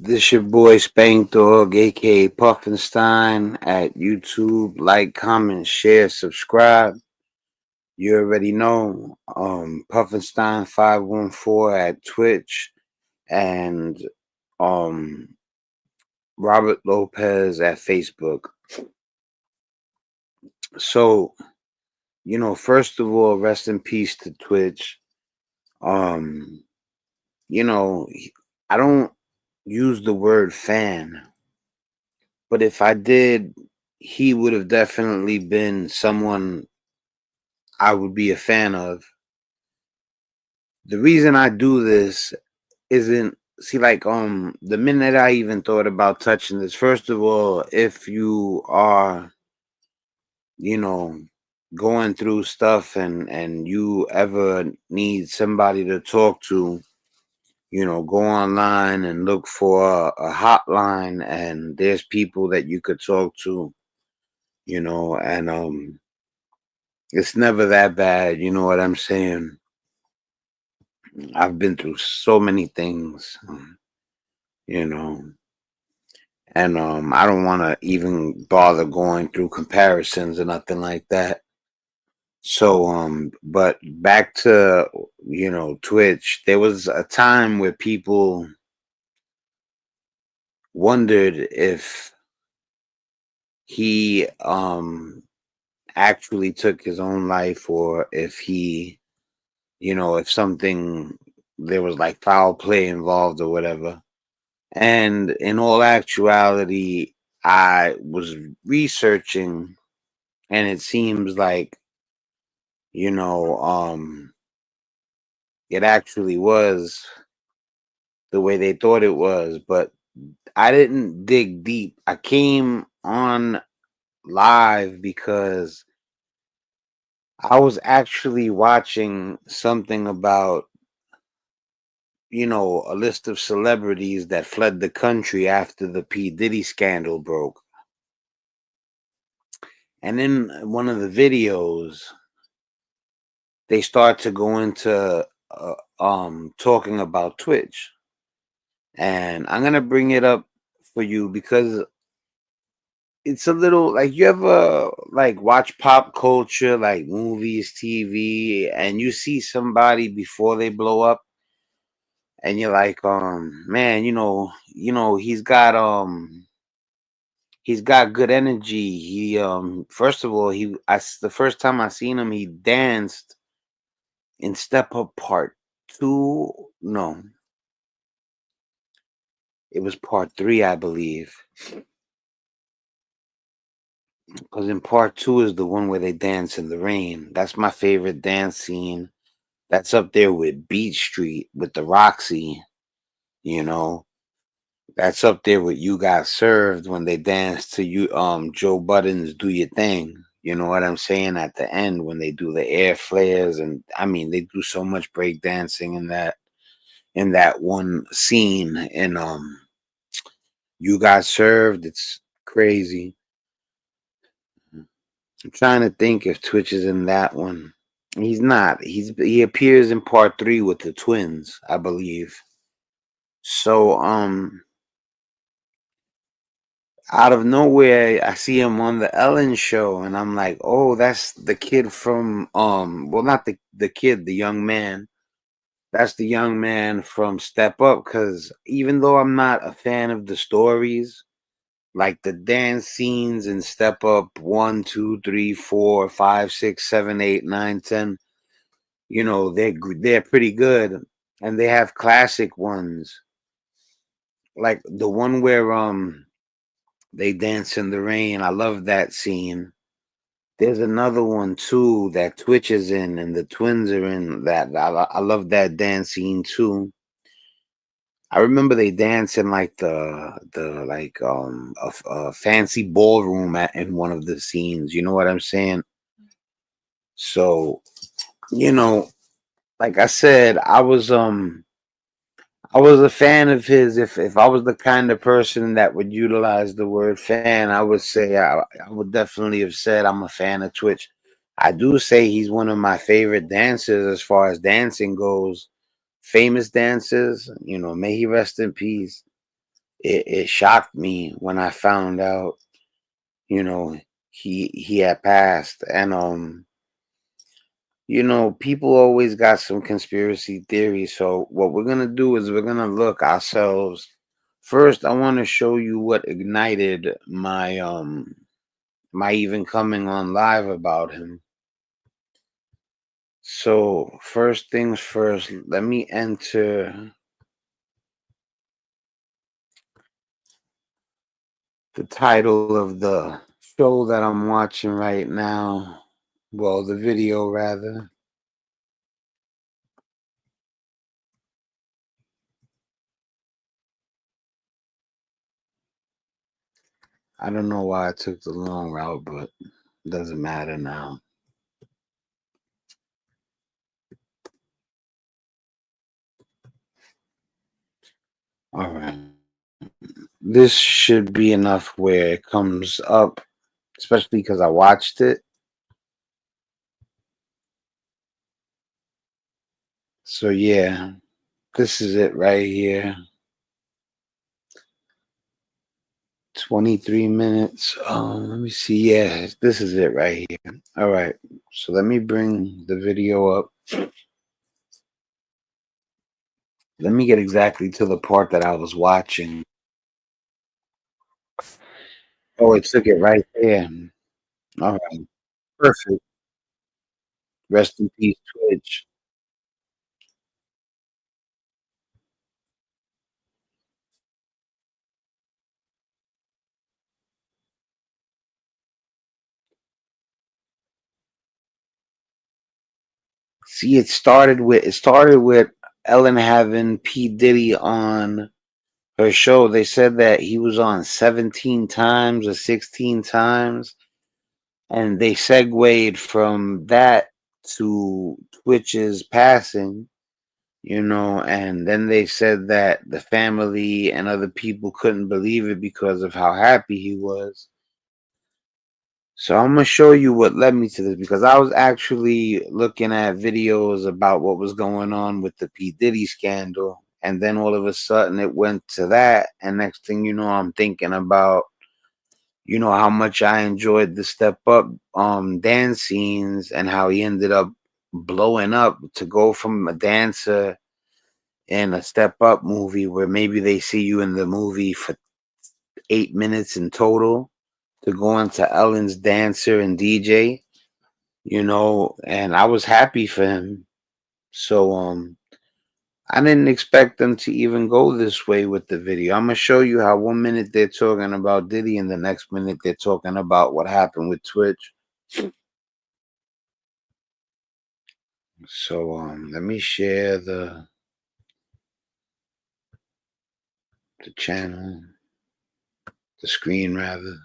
This your boy Spank Dog, aka Puffinstein, at YouTube. Like, comment, share, subscribe. You already know. Puffinstein 514 at Twitch and um Robert Lopez at Facebook. So, first of all, rest in peace to Twitch. Um, you know, I don't use the word fan. But if I did, he would have definitely been someone I would be a fan of. The reason I do this isn't the minute I even thought about touching this, first of all, if you are, you know, going through stuff and you ever need somebody to talk to, go online and look for a hotline and there's people that you could talk to, and it's never that bad, you know what I'm saying? I've been through so many things, you know, and I don't want to even bother going through comparisons or nothing like that. So but back to, Twitch, there was a time where people wondered if he actually took his own life or if he, if something there was like foul play involved or whatever. And in all actuality, I was researching, and it seems like, you know, um, it actually was the way they thought it was. But I didn't dig deep. I came on live because I was actually watching something about, a list of celebrities that fled the country after the P. Diddy scandal broke. And in one of the videos, they start to go into talking about Twitch. And I'm gonna bring it up for you because it's a little like, you ever like watch pop culture, like movies, TV, and you see somebody before they blow up, and you're like, man, he's got good energy. He first of all, the first time I seen him, he danced in Step Up Part 2. No, it was Part 3, I believe. Because in Part 2 is the one where they dance in the rain. That's my favorite dance scene. That's up there with Beach Street with the Roxy, you know. That's up there with You Got Served when they dance to Joe Budden's Do Your Thing. You know what I'm saying? At the end when they do the air flares, and I mean they do so much break dancing in that one scene, and You Got Served. It's crazy. I'm trying to think if Twitch is in that one. He's not. He appears in Part 3 with the twins, I believe. So out of nowhere I see him on the Ellen show, and I'm like, "Oh, that's the kid from well, not the kid, the young man. That's the young man from Step Up." Cuz even though I'm not a fan of the stories, like the dance scenes in Step Up 1, 2, 3, 4, 5, 6, 7, 8, 9, 10, they're pretty good, and they have classic ones like the one where they dance in the rain. I love that scene. There's another one too that Twitch is in and the twins are in. That I love that dance scene too. I remember they dance in like the like a fancy ballroom in one of the scenes. You know what I'm saying? So, you know, like I said, I was a fan of his. If I was the kind of person that would utilize the word fan, I would say I would definitely have said I'm a fan of Twitch. I do say he's one of my favorite dancers as far as dancing goes. Famous dancers, may he rest in peace. it shocked me when I found out, you know, he had passed. And people always got some conspiracy theories. So what we're gonna do is we're gonna look ourselves. First, I want to show you what ignited my even coming on live about him. So first things first, let me enter the title of the show that I'm watching right now. Well, the video rather. I don't know why I took the long route, but it doesn't matter now. All right. This should be enough where it comes up, especially because I watched it. So, yeah, this is it right here. 23 minutes. Let me see. Yeah, this is it right here. All right. So let me bring the video up. Let me get exactly to the part that I was watching. Oh, it took it right there. All right. Perfect. Rest in peace, Twitch. See, it started with Ellen having P. Diddy on her show. They said that he was on 17 times or 16 times. And they segued from that to Twitch's passing, and then they said that the family and other people couldn't believe it because of how happy he was. So I'm gonna show you what led me to this, because I was actually looking at videos about what was going on with the P. Diddy scandal, and then all of a sudden it went to that, and next thing you know, I'm thinking about how much I enjoyed the Step Up dance scenes, and how he ended up blowing up to go from a dancer in a Step Up movie where maybe they see you in the movie for 8 minutes in total, to go into Ellen's dancer and DJ, and I was happy for him. So I didn't expect them to even go this way with the video. I'm gonna show you how 1 minute they're talking about Diddy and the next minute they're talking about what happened with Twitch. So let me share the channel, the screen rather.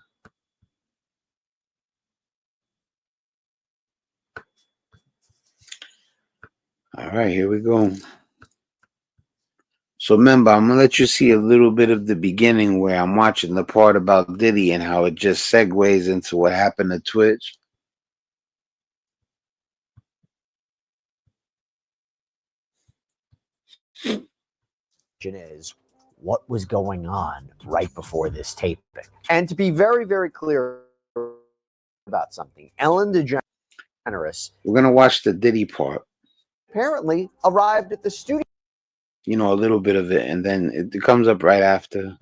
All right, here we go. So remember, I'm gonna let you see a little bit of the beginning where I'm watching the part about Diddy and how it just segues into what happened to Twitch. Is what was going on right before this taping. And to be very, very clear about something, Ellen DeGeneres, We're gonna watch the Diddy part. Apparently arrived at the studio. A little bit of it, and then it comes up right after.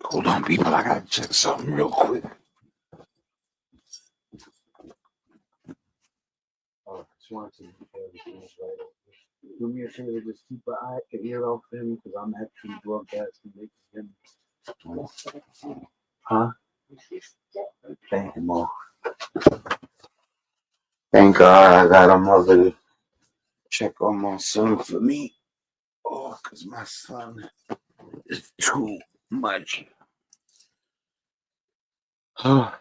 Hold on, people. I gotta check something real quick. Oh, I just wanted to do me a favor, just keep an ear out for him, because I'm actually broadcasting him. Huh? Thank you, Mo. Thank God I got a mother to check on my son for me. Oh, because my son is too much. Oh,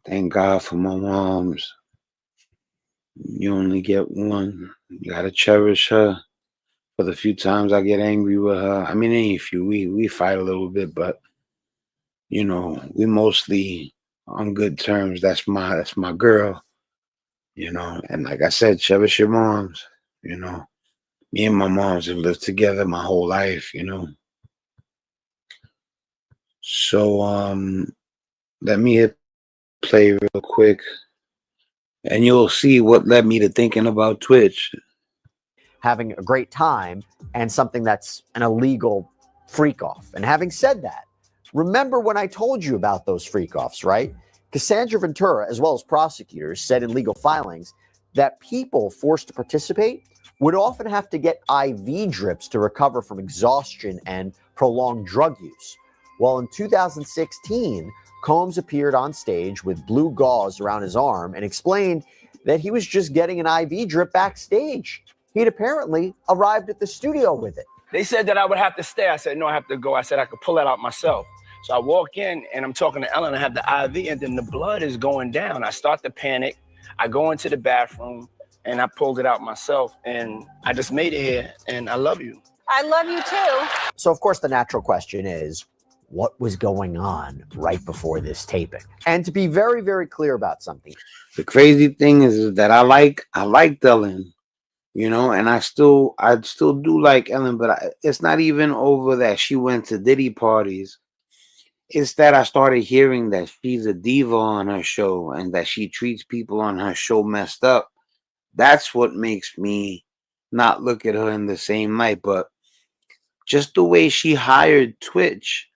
thank God for my moms. You only get one. You gotta cherish her. For the few times I get angry with her, I mean, ain't few. We fight a little bit, but we mostly on good terms. That's my girl. And like I said, cherish your moms. You know, me and my moms have lived together my whole life. So let me hit play real quick, and you'll see what led me to thinking about Twitch. having a great time and something that's an illegal freak off. And having said that, remember when I told you about those freak offs, right? Cassandra Ventura, as well as prosecutors, said in legal filings that people forced to participate would often have to get IV drips to recover from exhaustion and prolonged drug use. Well, in 2016, Combs appeared on stage with blue gauze around his arm and explained that he was just getting an IV drip backstage. He'd apparently arrived at the studio with it. They said that I would have to stay. I said, no, I have to go. I said I could pull that out myself. So I walk in and I'm talking to Ellen. I have the IV and then the blood is going down. I start to panic. I go into the bathroom and I pulled it out myself. And I just made it here. And I love you. I love you too. So, of course, the natural question is, what was going on right before this taping? And to be very, very clear about something, The crazy thing is that I liked Ellen, and I still do like Ellen, but it's not even over that she went to Diddy parties. It's that I started hearing that she's a diva on her show and that she treats people on her show messed up. That's what makes me not look at her in the same light. But just the way she hired Twitch,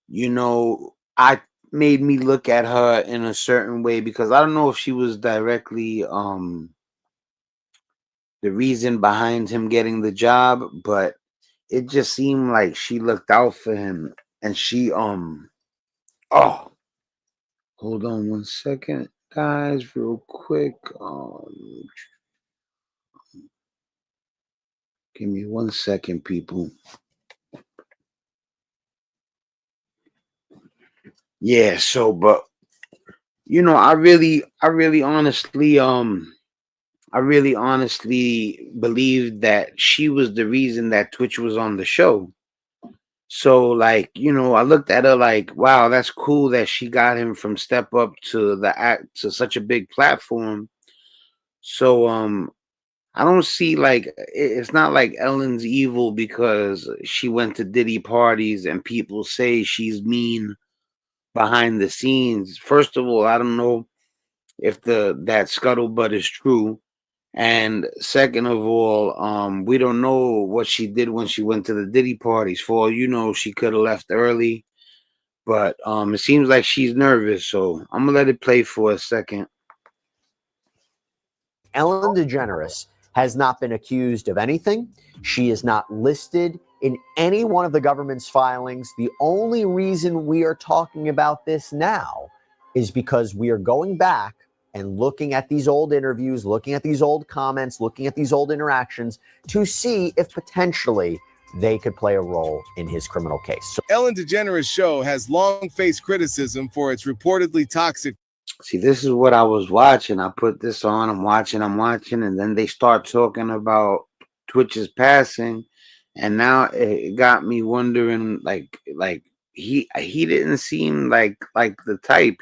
I made me look at her in a certain way because I don't know if she was directly the reason behind him getting the job, but it just seemed like she looked out for him and she oh, hold on one second, guys, real quick. Give me 1 second, people. Yeah, so but I really honestly believe that she was the reason that Twitch was on the show. So like, I looked at her like, wow, that's cool that she got him from Step Up to the act to such a big platform. So I don't see like it's not like Ellen's evil because she went to Diddy parties and people say she's mean behind the scenes. First of all, I don't know if that scuttlebutt is true. And second of all, we don't know what she did when she went to the Diddy parties. For all she could have left early. But it seems like she's nervous, so I'm gonna let it play for a second. Ellen DeGeneres has not been accused of anything. She is not listed in any one of the government's filings. The only reason we are talking about this now is because we are going back and looking at these old interviews, looking at these old comments, looking at these old interactions to see if potentially they could play a role in his criminal case. So Ellen DeGeneres' show has long faced criticism for its reportedly toxic. See, this is what I was watching. I put this on, I'm watching, and then they start talking about Twitch's passing, and now it got me wondering, like he didn't seem like the type.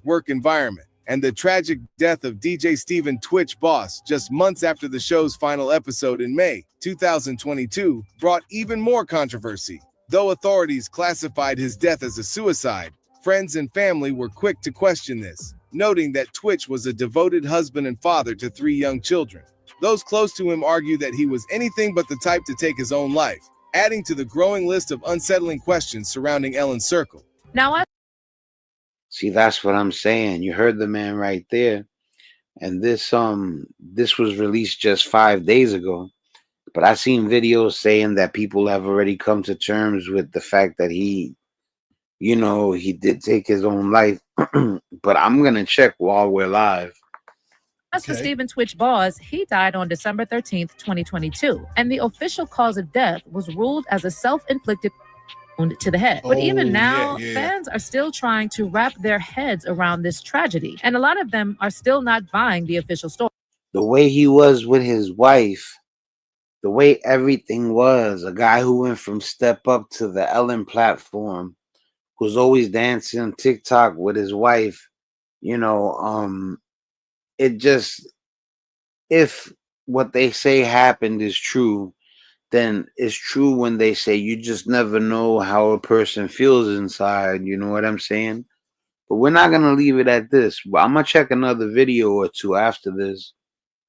Work environment, and the tragic death of DJ Steven Twitch Boss just months after the show's final episode in May 2022 brought even more controversy. Though authorities classified his death as a suicide, friends and family were quick to question this, noting that Twitch was a devoted husband and father to 3 young children. Those close to him argue that he was anything but the type to take his own life, adding to the growing list of unsettling questions surrounding Ellen's circle. Now, See, that's what I'm saying. You heard the man right there. And this was released just 5 days ago. But I seen videos saying that people have already come to terms with the fact that he did take his own life. But I'm gonna check while we're live. as for Steven Twitch Boss, he died on December 13th, 2022, and the official cause of death was ruled as a self-inflicted wound to the head. But even now, fans are still trying to wrap their heads around this tragedy, and a lot of them are still not buying the official story. The way he was with his wife, the way everything was, a guy who went from Step Up to the Ellen platform, who's always dancing on TikTok with his wife, it just, if what they say happened is true, then it's true when they say you just never know how a person feels inside. You know what I'm saying? But we're not gonna leave it at this. I'm gonna check another video or two after this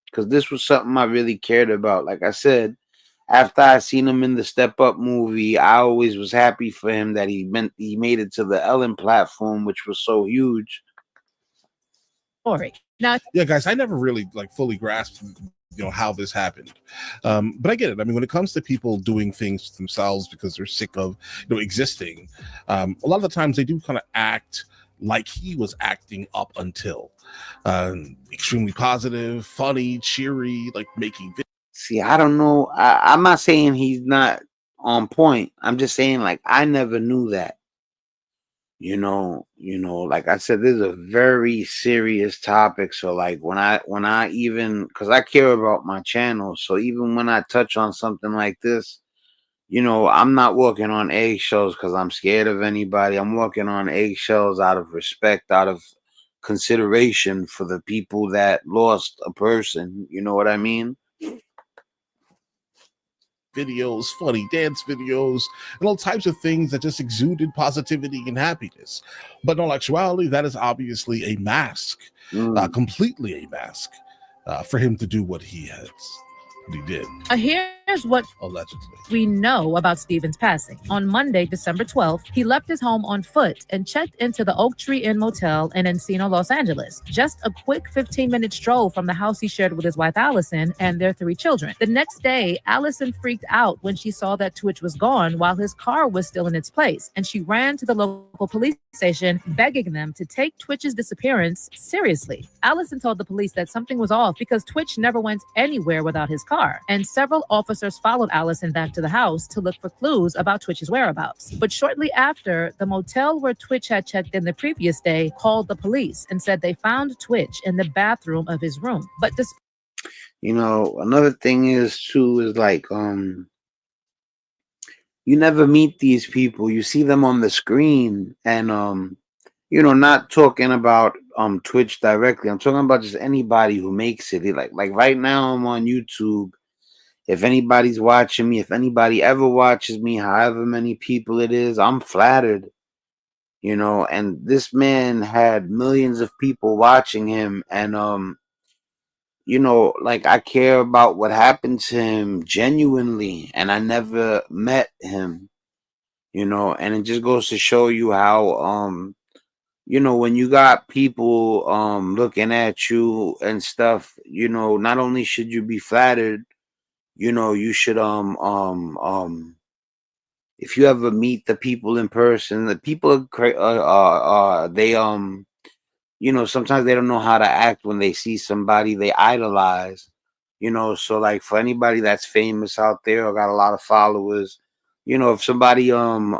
because this was something I really cared about. Like I said, after I seen him in the Step Up movie, I always was happy for him that he made it to the Ellen platform, which was so huge. Story. Now, yeah, guys, I never really like fully grasped how this happened, but I get it. I mean, when it comes to people doing things themselves because they're sick of existing, a lot of the times they do kind of act like he was acting up until extremely positive, funny, cheery, like making videos. See, I don't know. I'm not saying he's not on point. I'm just saying, like, I never knew that. Like I said, this is a very serious topic. So like when I even, because I care about my channel, so even when I touch on something like this, I'm not walking on eggshells because I'm scared of anybody. I'm walking on eggshells out of respect, out of consideration for the people that lost a person. You know what I mean? Videos, funny dance videos, and all types of things that just exuded positivity and happiness. But in all actuality, that is obviously a mask, completely a mask, for him to do what he did. Here's what allegedly we know about Stephen's passing. On Monday, December 12th, he left his home on foot and checked into the Oak Tree Inn Motel in Encino, Los Angeles. Just a quick 15-minute stroll from the house he shared with his wife, Allison, and their 3 children. The next day, Allison freaked out when she saw that Twitch was gone while his car was still in its place, and she ran to the local police station begging them to take Twitch's disappearance seriously. Allison told the police that something was off because Twitch never went anywhere without his car, and several officers followed Allison back to the house to look for clues about Twitch's whereabouts. But shortly after, the motel where Twitch had checked in the previous day called the police and said they found Twitch in the bathroom of his room. But another thing is too is like you never meet these people. You see them on the screen, and not talking about Twitch directly. I'm talking about just anybody who makes it. Like right now I'm on YouTube. If anybody's watching me, if anybody ever watches me, however many people it is, I'm flattered. And this man had millions of people watching him, and like I care about what happened to him genuinely, and I never met him. And it just goes to show you how when you got people looking at you and stuff, not only should you be flattered, you should if you ever meet the people in person, the people are they sometimes they don't know how to act when they see somebody they idolize. So like for anybody that's famous out there or got a lot of followers, if somebody don't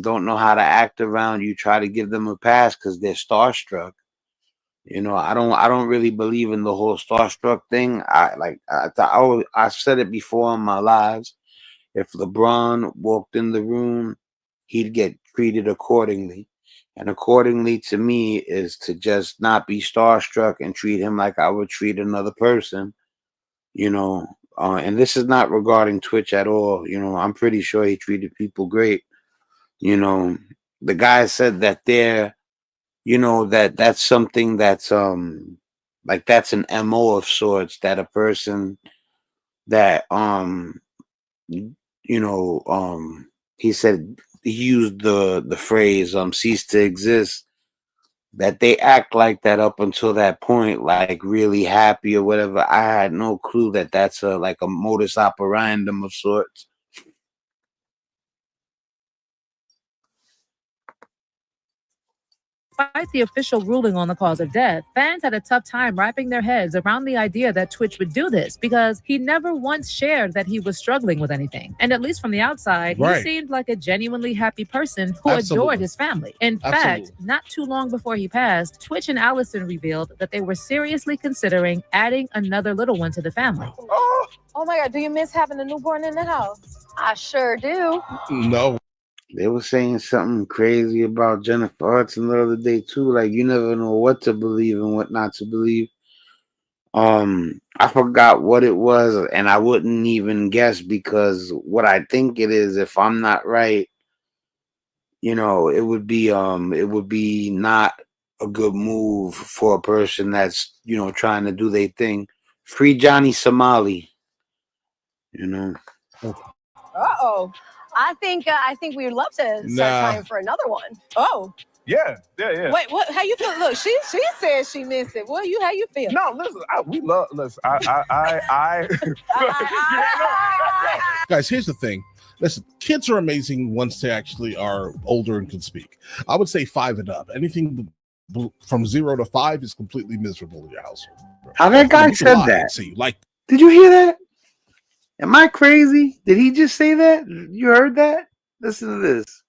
know how to act around you, try to give them a pass because they're starstruck. I don't really believe in the whole starstruck thing. I've said it before in my lives. If LeBron walked in the room, he'd get treated accordingly. And accordingly to me is to just not be starstruck and treat him like I would treat another person. And this is not regarding Twitch at all. I'm pretty sure he treated people great. The guy said that that's something that's like that's an MO of sorts, that a person that he said he used the phrase cease to exist, that they act like that up until that point, like really happy or whatever. I had no clue that that's like a modus operandum of sorts. despite the official ruling on the cause of death, fans had a tough time wrapping their heads around the idea that Twitch would do this because he never once shared that he was struggling with anything. And at least from the outside, he seemed like a genuinely happy person who adored his family. In fact, not too long before he passed, Twitch and Allison revealed that they were seriously considering adding another little one to the family. Oh my God, do you miss having a newborn in the house? I sure do. No. They were saying something crazy about Jennifer Hudson the other day too. Like you never know what to believe and what not to believe. I forgot what it was, and I wouldn't even guess because what I think it is, if I'm not right, it would be not a good move for a person that's, trying to do their thing. Free Johnny Somali, you know. Uh-oh. I think we would love to start trying for another one. Oh. Yeah. Wait, what? How you feel? Look, she says she missed it. Well, how you feel? No, listen, we love. Listen, I. Guys, here's the thing. Listen, kids are amazing once they actually are older and can speak. I would say 5 and up. Anything from 0 to 5 is completely miserable in your household. How that guy said that? So you like? Did you hear that? Am I crazy? Did he just say that? You heard that? Listen to this.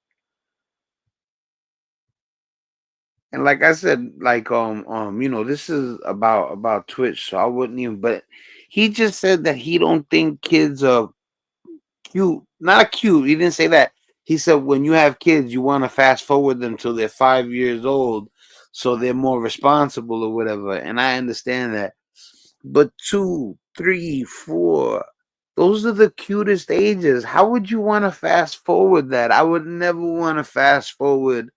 And like I said, this is about Twitch, so I wouldn't even. But he just said that he don't think kids are cute. Not cute. He didn't say that. He said when you have kids, you want to fast forward them till they're 5 years old, so they're more responsible or whatever. And I understand that. But 2, 3, 4, those are the cutest ages. How would you want to fast forward that? I would never want to fast forward.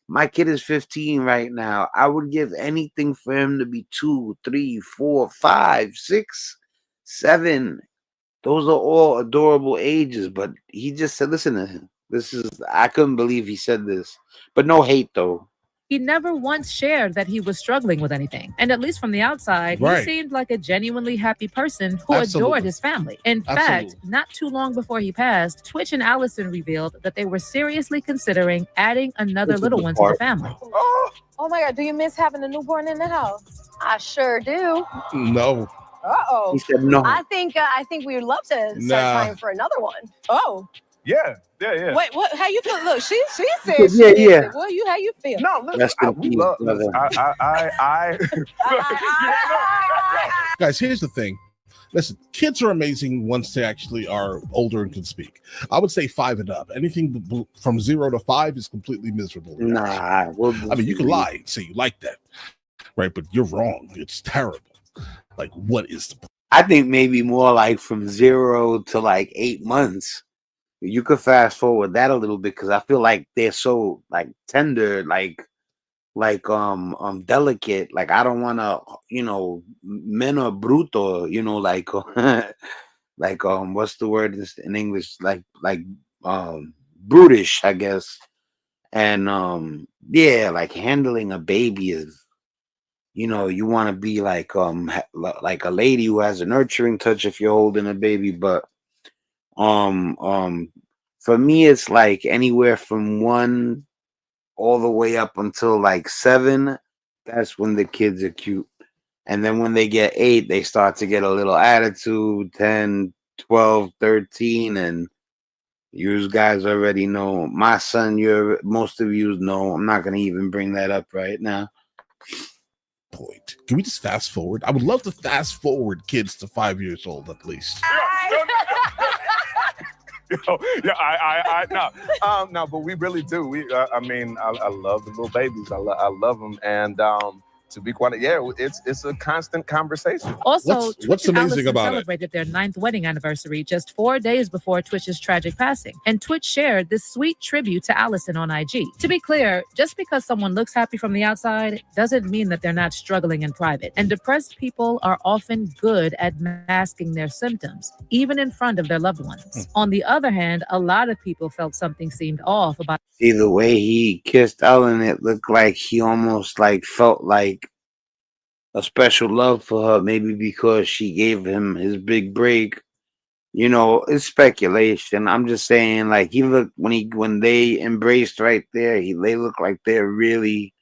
My kid is 15 right now. I would give anything for him to be 2, 3, 4, 5, 6, 7. Those are all adorable ages. But he just said, listen to him. I couldn't believe he said this. But no hate, though. He never once shared that he was struggling with anything. And at least from the outside, he seemed like a genuinely happy person who adored his family. In fact, not too long before he passed, Twitch and Allison revealed that they were seriously considering adding another little one to the family. Oh my God, do you miss having a newborn in the house? I sure do. No. Uh-oh. He said no. I think we would love to start trying for another one. Oh. Yeah. Wait, what? How you feel? Look, she says she missed it. Well, how you feel? No, listen, we love. Listen, Guys, here's the thing. Listen, kids are amazing once they actually are older and can speak. I would say 5 and up. Anything from 0 to 5 is completely miserable. Nah. I mean, you can lie and say you like that, right? But you're wrong. It's terrible. Like, what is the? I think maybe more like from 0 to like 8 months. You could fast forward that a little bit because I feel like they're so like tender, like delicate. Like I don't want to, men are bruto, like what's the word in English? Like brutish, I guess. And like handling a baby is, you want to be like a lady who has a nurturing touch if you're holding a baby, but for me it's like anywhere from 1 all the way up until like 7. That's when the kids are cute. And then when they get 8, they start to get a little attitude. 10, 12, 13, and you guys already know. My son, most of you know. I'm not gonna even bring that up right now. Point. Can we just fast forward? I would love to fast forward kids to 5 years old at least. No, but we really do. I mean, I love the little babies. I love them, and to be quite, it's a constant conversation. Also, what's amazing about it? Celebrated their 9th wedding anniversary just 4 days before Twitch's tragic passing, and Twitch shared this sweet tribute to Allison on IG. To be clear, just because someone looks happy from the outside doesn't mean that they're not struggling in private. And depressed people are often good at masking their symptoms, even in front of their loved ones. On the other hand, a lot of people felt something seemed off about. See the way he kissed Ellen, it looked like he almost like felt like a special love for her, maybe because she gave him his big break. It's speculation. I'm just saying, like he looked when they embraced right there, they look like they're really,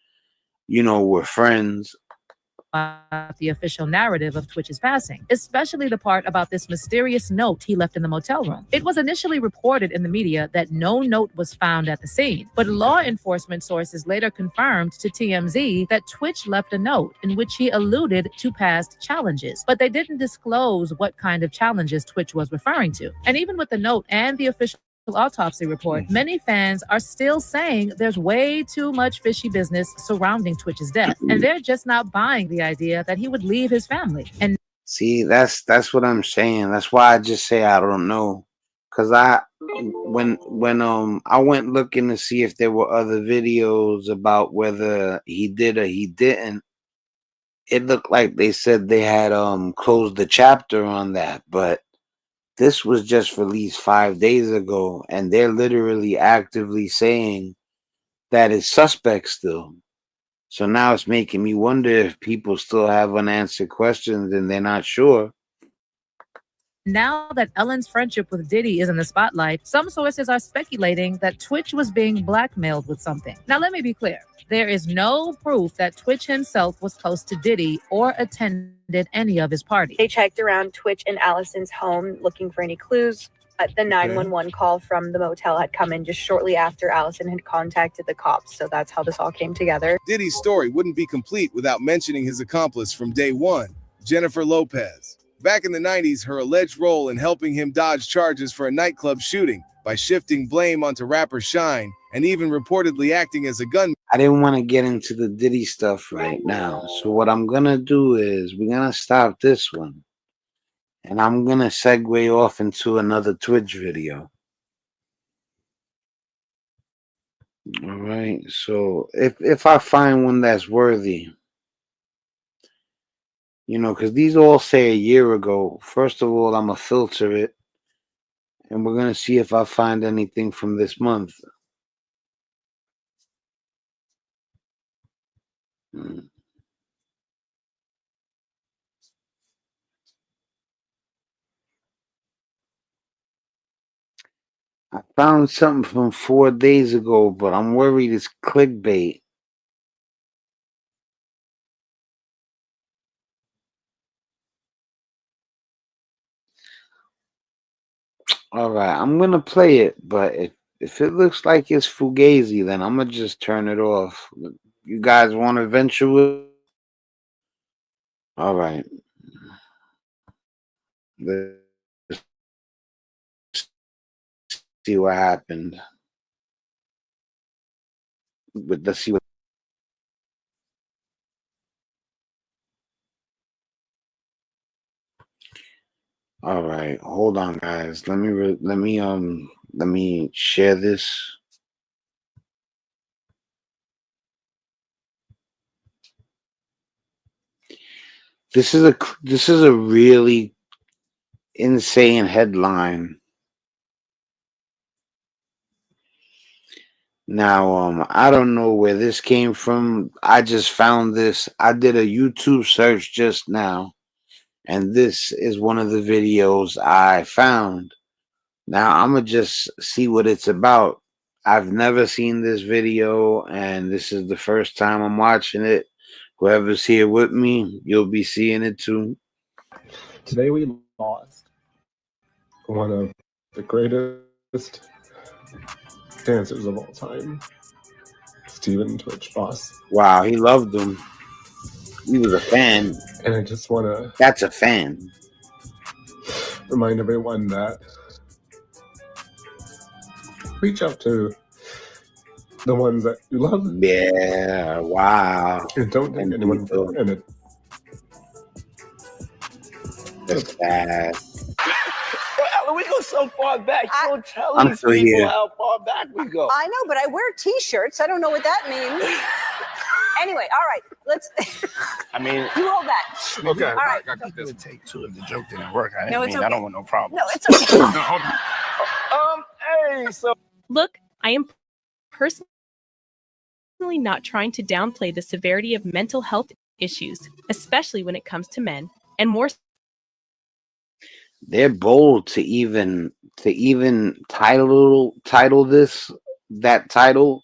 were friends. The official narrative of Twitch's passing, especially the part about this mysterious note he left in the motel room. It was initially reported in the media that no note was found at the scene, but law enforcement sources later confirmed to TMZ that Twitch left a note in which he alluded to past challenges, but they didn't disclose what kind of challenges Twitch was referring to. And even with the note and the official autopsy report, many fans are still saying there's way too much fishy business surrounding Twitch's death, and they're just not buying the idea that he would leave his family. And see, that's what I'm saying. That's why I just say I don't know, cause when I went looking to see if there were other videos about whether he did or he didn't. It looked like they said they had closed the chapter on that, but this was just released 5 days ago, and they're literally actively saying that it's suspect still. So now it's making me wonder if people still have unanswered questions and they're not sure. now that Ellen's friendship with Diddy is in the spotlight, some sources are speculating that Twitch was being blackmailed with something. Now, let me be clear. There is no proof that Twitch himself was close to Diddy or attended any of his parties. They checked around Twitch and Allison's home looking for any clues. The 911 call from the motel had come in just shortly after Allison had contacted the cops. So that's how this all came together. Diddy's story wouldn't be complete without mentioning his accomplice from day one, Jennifer Lopez. Back in the 90s, her alleged role in helping him dodge charges for a nightclub shooting by shifting blame onto rapper Shine and even reportedly acting as a gunman. I didn't want to get into the Diddy stuff right now. So what I'm going to do is we're going to stop this one. And I'm going to segue off into another Twitch video. All right. So if I find one that's worthy, you know, because these all say a year ago. First of all, I'm going to filter it. And we're going to see if I find anything from this month. I found something from 4 days ago, but I'm worried it's clickbait. All right, I'm going to play it, but if it looks like it's Fugazi, then I'm going to just turn it off. You guys want to venture with? All right. Let's see what happened. Let's see what. All right, hold on, guys. Let me share this. This is a really insane headline. Now, I don't know where this came from. I just found this. I did a YouTube search just now, and this is one of the videos I found. Now, I'm going to just see what it's about. I've never seen this video, and this is the first time I'm watching it. Whoever's here with me, you'll be seeing it too. Today we lost one of the greatest dancers of all time, Steven Twitch Boss. Wow, he loved him. He was a fan. And I just want to... That's a fan. Remind everyone that reach out to the ones that you love. Yeah, wow. And don't take anyone for granted. That's sad. Well, Ellen, we go so far back. You don't tell I'm these still people here. how far back we go. I know, but I wear T-shirts. I don't know what that means. Anyway, all right, let's. I mean, you hold that. okay. All right. I got this. Take two if the joke didn't work. No, it's okay. I don't want no problems. No, it's okay. No, hold on. Hey, so look, I am personally not trying to downplay the severity of mental health issues, especially when it comes to men, and more. They're bold to even title that title.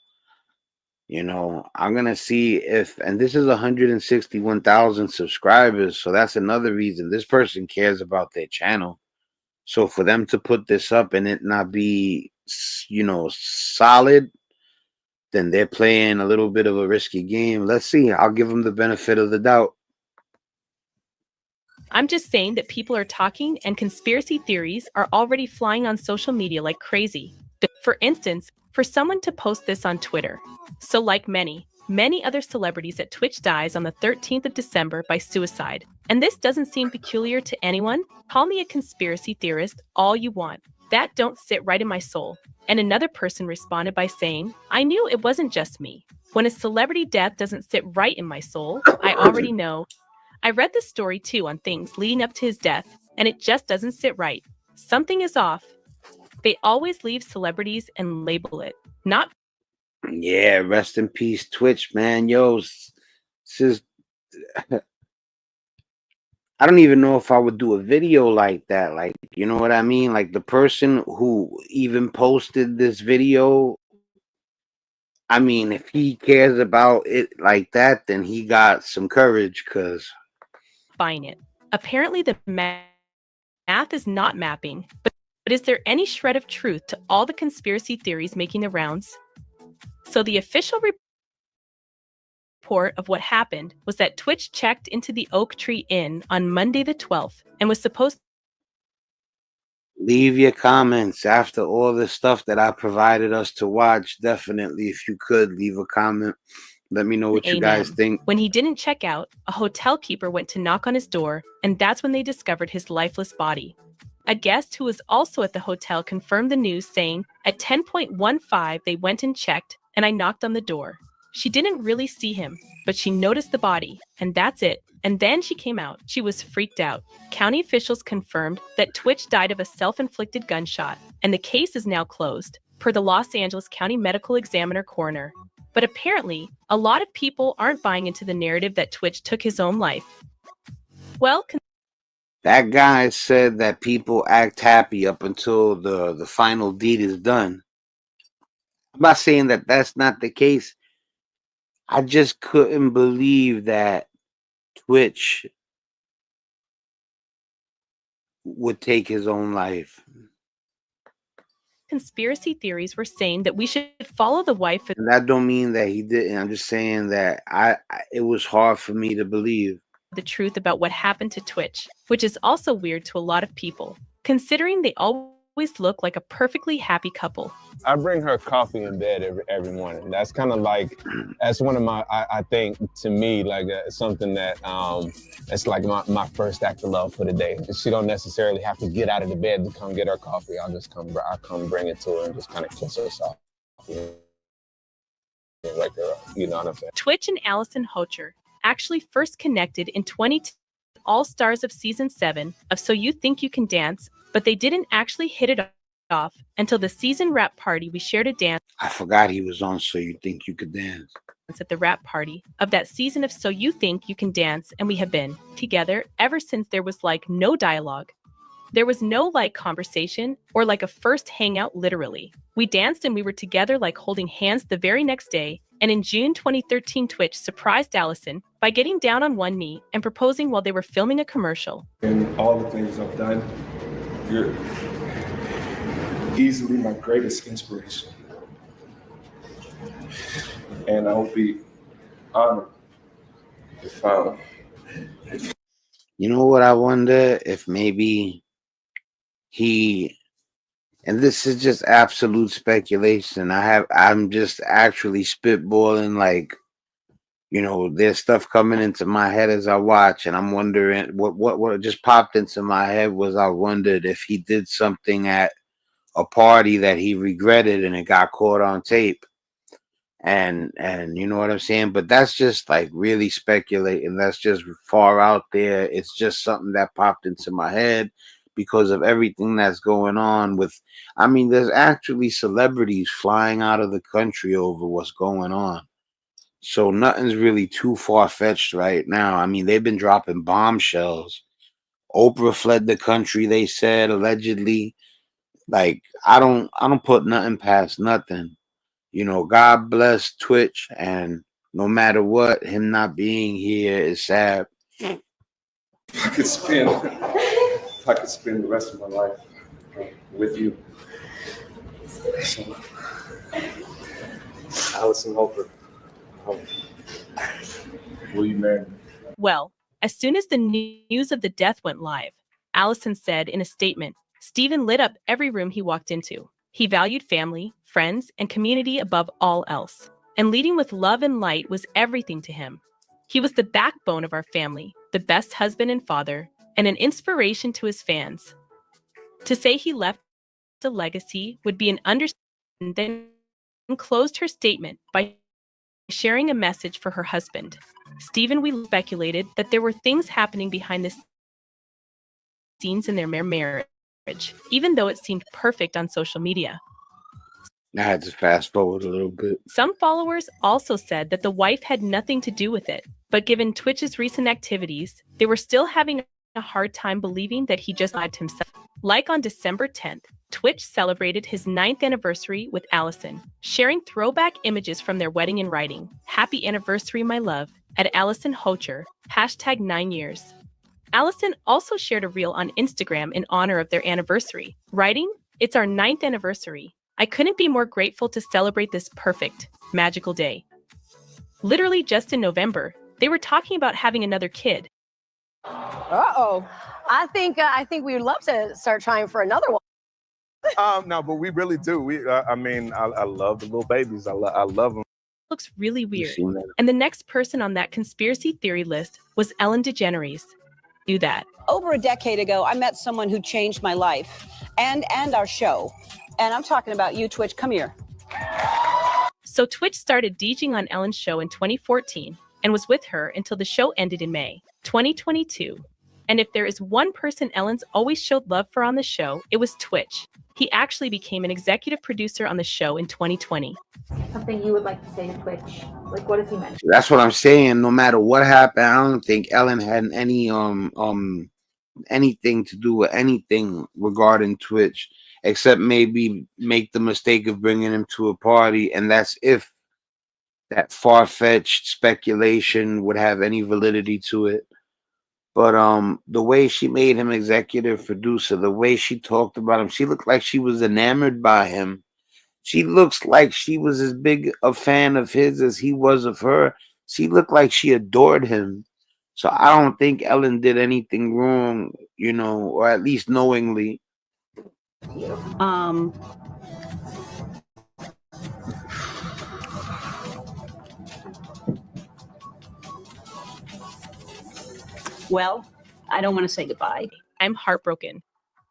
You know, I'm gonna see if, and this is 161,000 subscribers, so that's another reason this person cares about their channel. So for them to put this up and it not be, you know, solid, then they're playing a little bit of a risky game. Let's see. I'll give them the benefit of the doubt. I'm just saying that people are talking and conspiracy theories are already flying on social media like crazy. The For instance, for someone to post this on Twitter. So like many other celebrities at Twitch dies on the 13th of December by suicide. And this doesn't seem peculiar to anyone. Call me a conspiracy theorist all you want. That don't sit right in my soul. And another person responded by saying, I knew it wasn't just me. When a celebrity death doesn't sit right in my soul, I already know. I read this story too on things leading up to his death, and it just doesn't sit right. Something is off. They always leave celebrities and label it. Not Yeah, rest in peace, Twitch, man. Yo, this is. I don't even know if I would do a video like that. Like, you know what I mean? Like the person who even posted this video, I mean, if he cares about it like that, then he got some courage, because buying it. Apparently, the math is not mapping. But is there any shred of truth to all the conspiracy theories making the rounds? So the official report of what happened was that Twitch checked into the Oak Tree Inn on Monday the 12th and was supposed leave your comments after all the stuff that I provided us to watch. Definitely, if you could leave a comment, let me know what you guys think. When he didn't check out, a hotel keeper went to knock on his door, and that's when they discovered his lifeless body. A guest who was also at the hotel confirmed the news, saying, at 10:15 they went and checked, and I knocked on the door. She didn't really see him, but she noticed the body, and that's it. And then she came out. She was freaked out. County officials confirmed that Twitch died of a self-inflicted gunshot, and the case is now closed, per the Los Angeles County Medical Examiner coroner. But apparently, a lot of people aren't buying into the narrative that Twitch took his own life. Well, that guy said that people act happy up until the final deed is done. I'm not saying that that's not the case. I just couldn't believe that Twitch would take his own life. Conspiracy theories were saying that we should follow the wife. And that don't mean that he didn't. I'm just saying that it was hard for me to believe the truth about what happened to Twitch, which is also weird to a lot of people, considering they always look like a perfectly happy couple. I bring her coffee in bed every morning. That's kind of like, that's one of my, I think to me, like something that, it's like my first act of love for the day. She don't necessarily have to get out of the bed to come get her coffee. I come bring it to her and just kind of kiss her soft. Wake her up, you know what I'm saying? Twitch and Allison Hocher actually first connected in 2010, All-Stars of Season 7 of So You Think You Can Dance, but they didn't actually hit it off until the season wrap party. We shared a dance. I forgot he was on So You Think You Could Dance. At the wrap party of that season of So You Think You Can Dance, and we have been together ever since. There was like no dialogue. There was no like conversation or like a first hangout, literally. We danced and we were together like holding hands the very next day. And in June 2013, Twitch surprised Allison by getting down on one knee and proposing while they were filming a commercial. In all the things I've done, you're easily my greatest inspiration. And I would be honored if you know what, I wonder if maybe he, and this is just absolute speculation, I'm just actually spitballing, like, you know, there's stuff coming into my head as I watch, and I'm wondering what just popped into my head was, I wondered if he did something at a party that he regretted and it got caught on tape. And you know what I'm saying? But that's just like really speculating. That's just far out there. It's just something that popped into my head because of everything that's going on with, I mean, there's actually celebrities flying out of the country over what's going on. So nothing's really too far-fetched right now. I mean, they've been dropping bombshells. Oprah fled the country, they said, allegedly. Like, I don't put nothing past nothing. You know, God bless Twitch, and no matter what, him not being here is sad. If I could spend the rest of my life with you. So, Allison Hocher, will you marry me? Well, as soon as the news of the death went live, Allison said in a statement, Steven lit up every room he walked into. He valued family, friends, and community above all else. And leading with love and light was everything to him. He was the backbone of our family, the best husband and father, and an inspiration to his fans. To say he left a legacy would be an understatement. Then closed her statement by sharing a message for her husband. Stephen, we speculated that there were things happening behind the scenes in their marriage, even though it seemed perfect on social media. I had to fast forward a little bit. Some followers also said that the wife had nothing to do with it, but given Twitch's recent activities, they were still having a hard time believing that he just lied himself. Like on December 10th, Twitch celebrated his 9th anniversary with Allison, sharing throwback images from their wedding and writing, "Happy anniversary, my love," at Allison Hocher, hashtag 9 years. Allison also shared a reel on Instagram in honor of their anniversary, writing, "It's our 9th anniversary. I couldn't be more grateful to celebrate this perfect, magical day." Literally just in November, they were talking about having another kid. Uh-oh. I think we would love to start trying for another one. No, but we really do. I love the little babies. I love them. Looks really weird. And the next person on that conspiracy theory list was Ellen DeGeneres. Do that. Over a decade ago, I met someone who changed my life and our show. And I'm talking about you, Twitch. Come here. So Twitch started DJing on Ellen's show in 2014 and was with her until the show ended in May 2022. And if there is one person Ellen's always showed love for on the show, it was Twitch. He actually became an executive producer on the show in 2020. Something you would like to say to Twitch? Like, what does he mention? That's what I'm saying. No matter what happened, I don't think Ellen had any anything to do with anything regarding Twitch, except maybe make the mistake of bringing him to a party, and that's if that far-fetched speculation would have any validity to it. But the way she made him executive producer, the way she talked about him, she looked like she was enamored by him. She looks like she was as big a fan of his as he was of her. She looked like she adored him. So I don't think Ellen did anything wrong, you know, or at least knowingly. Well, I don't want to say goodbye. I'm heartbroken.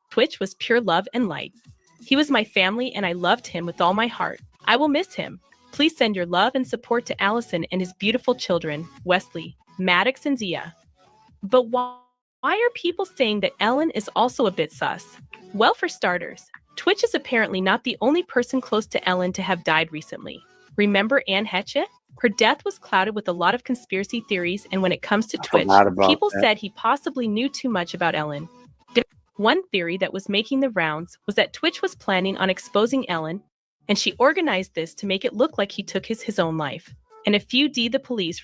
Twitch was pure love and light. He was my family and I loved him with all my heart. I will miss him. Please send your love and support to Allison and his beautiful children, Wesley, Maddox, and Zia. But why are people saying that Ellen is also a bit sus? Well, for starters, Twitch is apparently not the only person close to Ellen to have died recently. Remember Anne Hetche? Her death was clouded with a lot of conspiracy theories, and when it comes to Twitch, people said he possibly knew too much about Ellen. One theory that was making the rounds was that Twitch was planning on exposing Ellen, and she organized this to make it look like he took his own life. And a few the police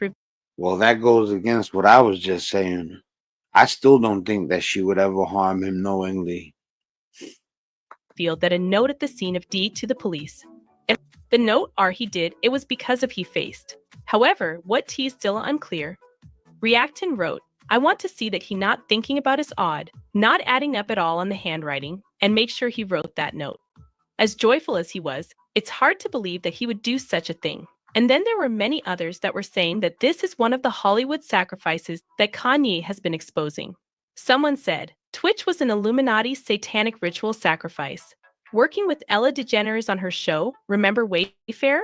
Well, that goes against what I was just saying. I still don't think that she would ever harm him knowingly. revealed that a note at the scene of D to the police. And the note he did, it was because of he faced. However, what T is still unclear. Reactin wrote, "I want to see that he not thinking about his odd, not adding up at all on the handwriting, and make sure he wrote that note." As joyful as he was, it's hard to believe that he would do such a thing. And then there were many others that were saying that this is one of the Hollywood sacrifices that Kanye has been exposing. Someone said, Twitch was an Illuminati satanic ritual sacrifice. Working with Ella DeGeneres on her show, Remember Wayfair?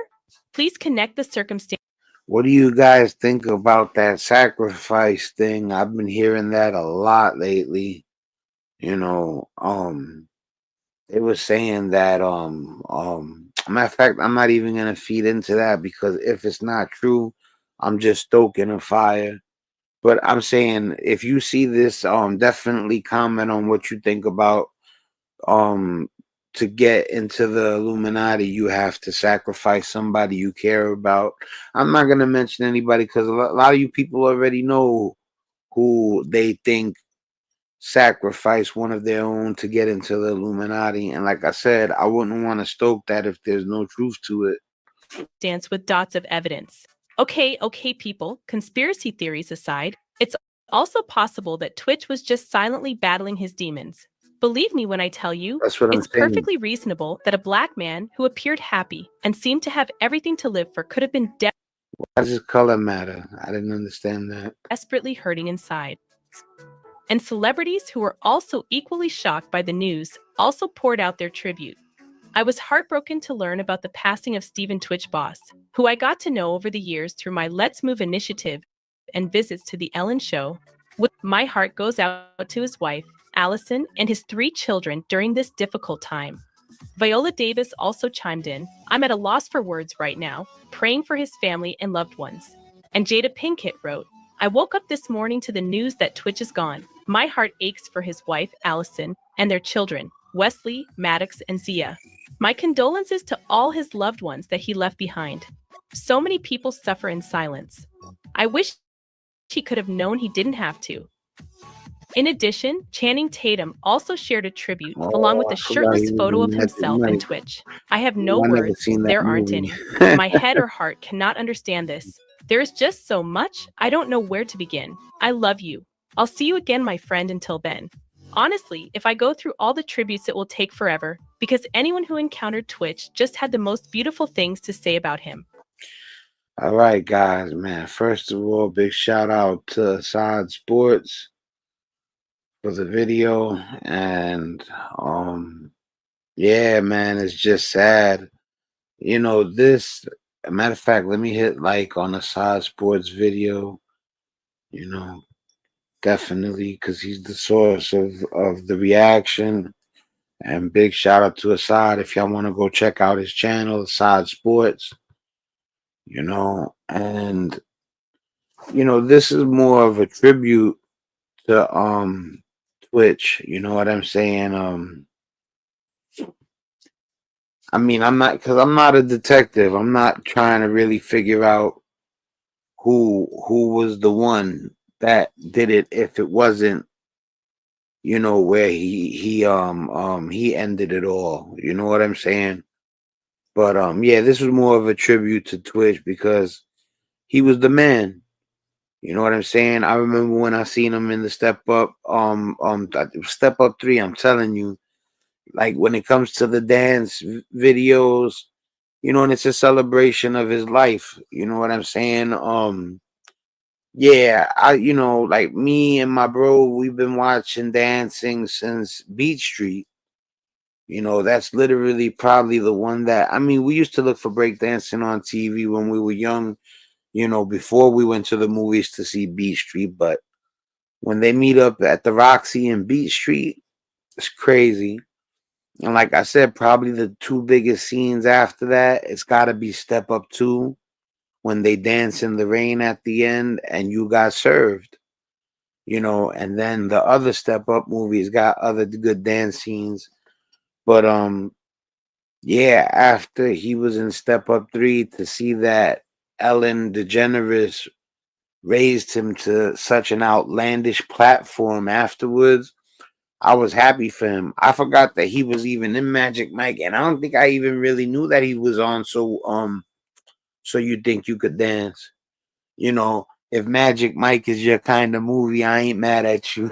Please connect the circumstance. What do you guys think about that sacrifice thing? I've been hearing that a lot lately. You know, they were saying that matter of fact, I'm not even gonna feed into that because if it's not true, I'm just stoking a fire. But I'm saying if you see this, definitely comment on what you think about to get into the Illuminati, you have to sacrifice somebody you care about. I'm not gonna mention anybody because a lot of you people already know who they think sacrifice one of their own to get into the Illuminati. And like I said, I wouldn't want to stoke that if there's no truth to it. Dance with dots of evidence. Okay, people, conspiracy theories aside, it's also possible that Twitch was just silently battling his demons. Believe me when I tell you, That's what I'm it's saying. perfectly reasonable that a black man who appeared happy and seemed to have everything to live for could have been Why does his color matter? I didn't understand that. desperately hurting inside. And celebrities who were also equally shocked by the news also poured out their tribute. I was heartbroken to learn about the passing of Stephen Twitch Boss, who I got to know over the years through my Let's Move initiative and visits to the Ellen Show. My heart goes out to his wife, Allison, and his 3 children during this difficult time. Viola Davis also chimed in, I'm at a loss for words right now, praying for his family and loved ones. And Jada Pinkett wrote, I woke up this morning to the news that Twitch is gone. My heart aches for his wife, Allison, and their children, Wesley, Maddox, and Zia. My condolences to all his loved ones that he left behind. So many people suffer in silence. I wish he could have known he didn't have to. In addition, Channing Tatum also shared a tribute along with Oh, a I forgot he shirtless was photo in of Magic himself and Mike. Twitch. I have no I never words, seen that there aren't movie. any. My head or heart cannot understand this. There is just so much, I don't know where to begin. I love you. I'll see you again, my friend, until then. Honestly, if I go through all the tributes, it will take forever, because anyone who encountered Twitch just had the most beautiful things to say about him. All right, guys, man. First of all, big shout out to Side Sports for the video. And yeah, man, it's just sad. You know, this a matter of fact, let me hit like on the Side Sports video, you know, definitely because he's the source of the reaction. And big shout out to Assad if y'all want to go check out his channel, Assad Sports, you know, and you know, this is more of a tribute to Twitch, you know what I'm saying? I mean, I'm not a detective. I'm not trying to really figure out who was the one that did it if it wasn't, you know, where he ended it all. You know what I'm saying? But yeah, this was more of a tribute to Twitch because he was the man. You know what I'm saying? I remember when I seen him in the Step Up 3, I'm telling you, like when it comes to the dance videos, you know, and it's a celebration of his life. You know what I'm saying? Yeah, you know, like me and my bro, we've been watching dancing since Beat Street. You know, that's literally probably the one that I mean, we used to look for breakdancing on TV when we were young, you know, before we went to the movies to see Beat Street. But when they meet up at the Roxy and Beat Street, it's crazy. And like I said, probably the 2 biggest scenes after that, it's got to be Step Up 2 when they dance in the rain at the end and you got served, you know, and then the other Step Up movies got other good dance scenes. But yeah, after he was in Step Up 3 to see that Ellen DeGeneres raised him to such an outlandish platform afterwards, I was happy for him. I forgot that he was even in Magic Mike, and I don't think I even really knew that he was on. So you think you could dance? You know, if Magic Mike is your kind of movie, I ain't mad at you.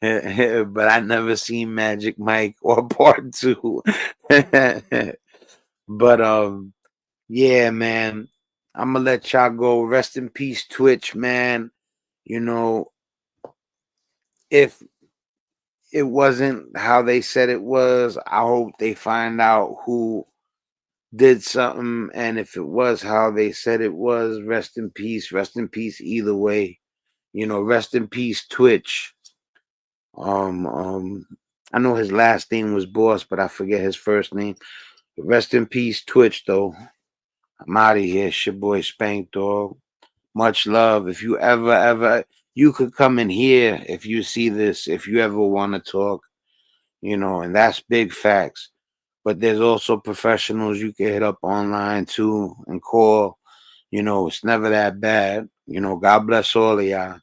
But I never seen Magic Mike or Part 2. But yeah, man, I'm gonna let y'all go. Rest in peace, Twitch, man. You know, if it wasn't how they said it was, I hope they find out who did something. And if it was how they said it was, rest in peace. Rest in peace either way. You know, rest in peace, Twitch. I know his last name was Boss, but I forget his first name. Rest in peace, Twitch, though. I'm out of here. It's your boy Spank Dog. Much love. If you ever, you could come in here if you see this, if you ever want to talk, you know, and that's big facts. But there's also professionals you can hit up online too and call. You know, it's never that bad. You know, God bless all of y'all.